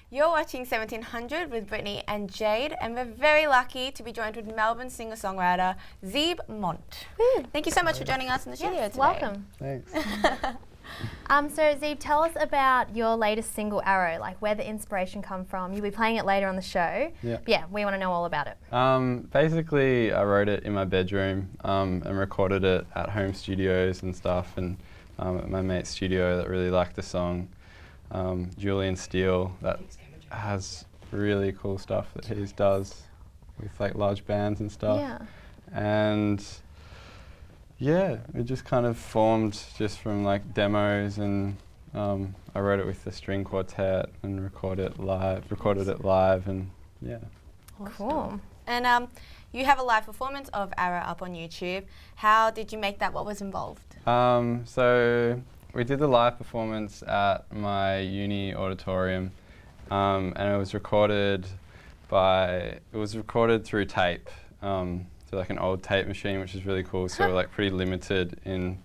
You're watching 1700 with Brittany and Jade, and we're very lucky to be joined with Melbourne singer-songwriter Séb Mont. Thank you so much for joining us in the studio today. Welcome. Thanks. So Séb, tell us about your latest single, Arrow, like where the inspiration come from. You'll be playing it later on the show. Yeah, we want to know all about it. Basically, I wrote it in my bedroom and recorded it at home studios and stuff, and at my mate's studio that really liked the song. Julian Steele, that has really cool stuff that he does with like large bands and stuff. Yeah. And yeah, it just kind of formed just from like demos, and I wrote it with the string quartet and recorded it live, and yeah. Awesome. Cool. And you have a live performance of Arrow up on YouTube. How did you make that? What was involved? So we did the live performance at my uni auditorium, and it was recorded through tape, through like an old tape machine, which is really cool. So we're like pretty limited in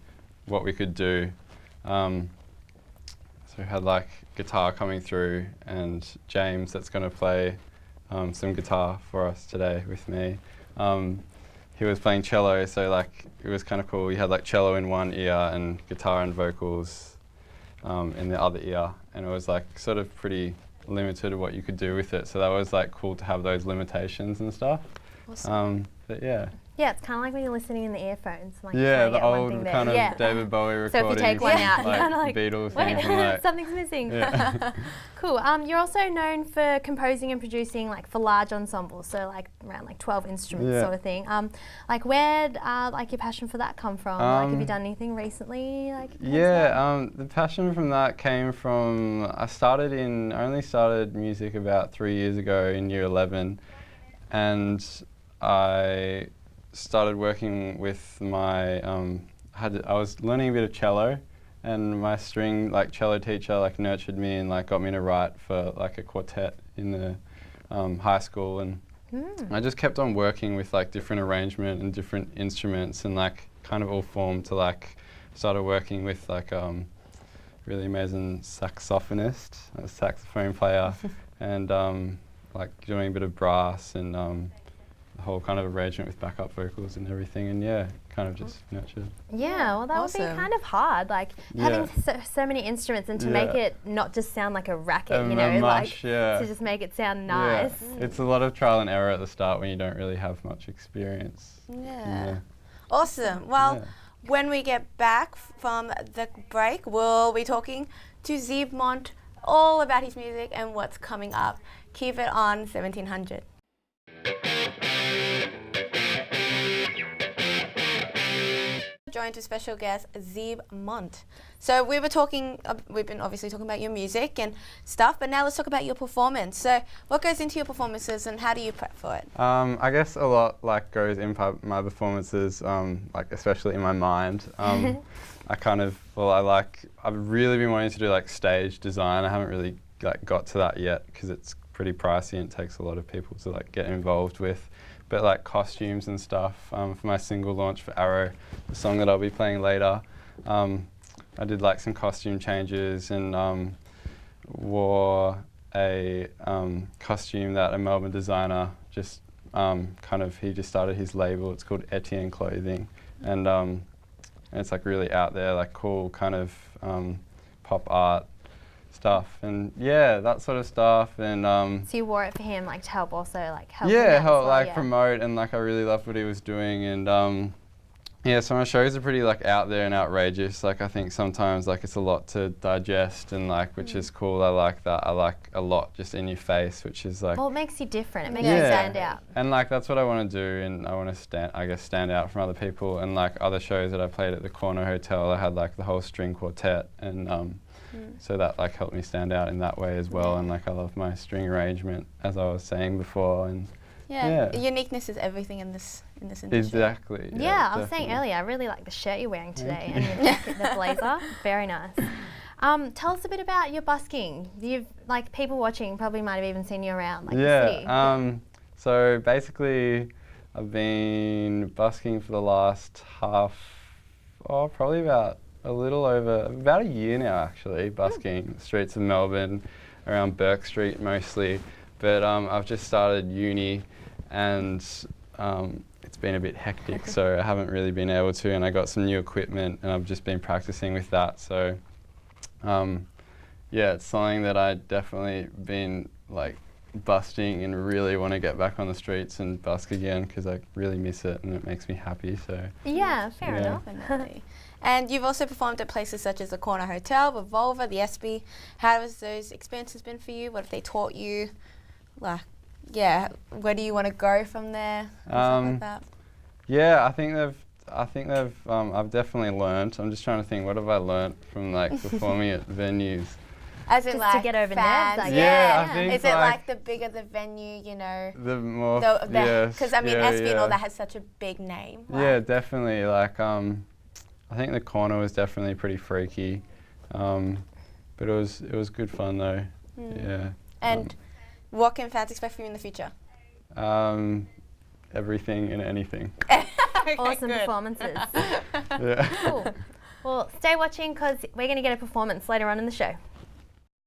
what we could do. So we had like guitar coming through, and James that's going to play some guitar for us today with me. He was playing cello, so like it was kind of cool. We had like cello in one ear and guitar and vocals in the other ear, and it was like sort of pretty limited what you could do with it. So that was like cool to have those limitations and stuff. Awesome. But yeah. Yeah, it's kind of like when you're listening in the earphones. Like Yeah, the one old thing kind of yeah. David Bowie So if you recordings. take one out, like you're kinda like, Beatles wait, things and like, something's missing. Yeah. Cool. You're also known for composing and producing like for large ensembles, so like around like 12 instruments sort of thing. Like where'd like your passion for that come from? Like have you done anything recently? Like the passion from that came from, I only started music about 3 years ago in year 11, and I started working with my, I was learning a bit of cello, and my cello teacher nurtured me and got me to write for like a quartet in the high school, and I just kept on working with different arrangement and different instruments, and kind of all formed to started working with really amazing saxophonist, a saxophone player, and doing a bit of brass and the whole kind of arrangement with backup vocals and everything, and yeah, kind of just nurtured. Yeah, well that would be kind of hard, having so many instruments and to make it not just sound like a racket, to just make it sound nice. Yeah. It's a lot of trial and error at the start when you don't really have much experience. Yeah. Awesome. Well, when we get back from the break, we'll be talking to Séb Mont all about his music and what's coming up. Keep it on 1700. Joined with special guest Séb Mont. So we've been obviously talking about your music and stuff, but now let's talk about your performance. So what goes into your performances and how do you prep for it? I guess a lot goes into my performances, especially in my mind. I've really been wanting to do stage design. I haven't really got to that yet because it's pretty pricey and it takes a lot of people to get involved with. But costumes and stuff for my single launch for Arrow, the song that I'll be playing later. I did some costume changes and wore a costume that a Melbourne designer just he just started his label. It's called Etienne Clothing, and it's really out there, cool kind of pop art stuff, and yeah, that sort of stuff. And so you wore it for him to help also help help promote, and I really loved what he was doing, and so my shows are pretty out there and outrageous. I think sometimes it's a lot to digest, and which is cool. I like that. I like a lot just in your face, which is well, it makes you different. It makes you stand out. And that's what I want to do, and I want to stand out from other people. And other shows that I played at the Corner Hotel, I had the whole string quartet, and so that helped me stand out in that way as well. And I love my string arrangement, as I was saying before, and uniqueness is everything in this industry. Exactly. Yeah, I was saying earlier, I really like the shirt you're wearing today and your jacket, the blazer, very nice. Tell us a bit about your busking. You've people watching probably might have even seen you around the city. So basically, I've been busking for the last probably about a year now actually, busking the streets of Melbourne. around Burke Street mostly. But I've just started uni, and it's been a bit hectic, so I haven't really been able to. And I got some new equipment, and I've just been practicing with that. So yeah, it's something that I definitely been like busting and really want to get back on the streets and busk again, because I really miss it and it makes me happy. So yeah, fair enough. Definitely. And you've also performed at places such as the Corner Hotel, Revolver, the SB. How has those experiences been for you? What have they taught you? Like, yeah, where do you want to go from there? Stuff like that. Yeah, I think they've. I've definitely learnt. I'm just trying to think. What have I learnt from like performing at venues? As in, Just like, to get over fans. nerves, I Yeah, guess. I think Is it like the bigger the venue, you know? The more. Yes. Because I mean, yeah, SB and yeah. all that has such a big name. Yeah, definitely. Like, I think the Corner was definitely pretty freaky, but it was good fun though. Yeah. And what can fans expect from you in the future? Everything and anything. Okay, Awesome good. performances. Yeah. Cool. Well, stay watching because we're going to get a performance later on in the show.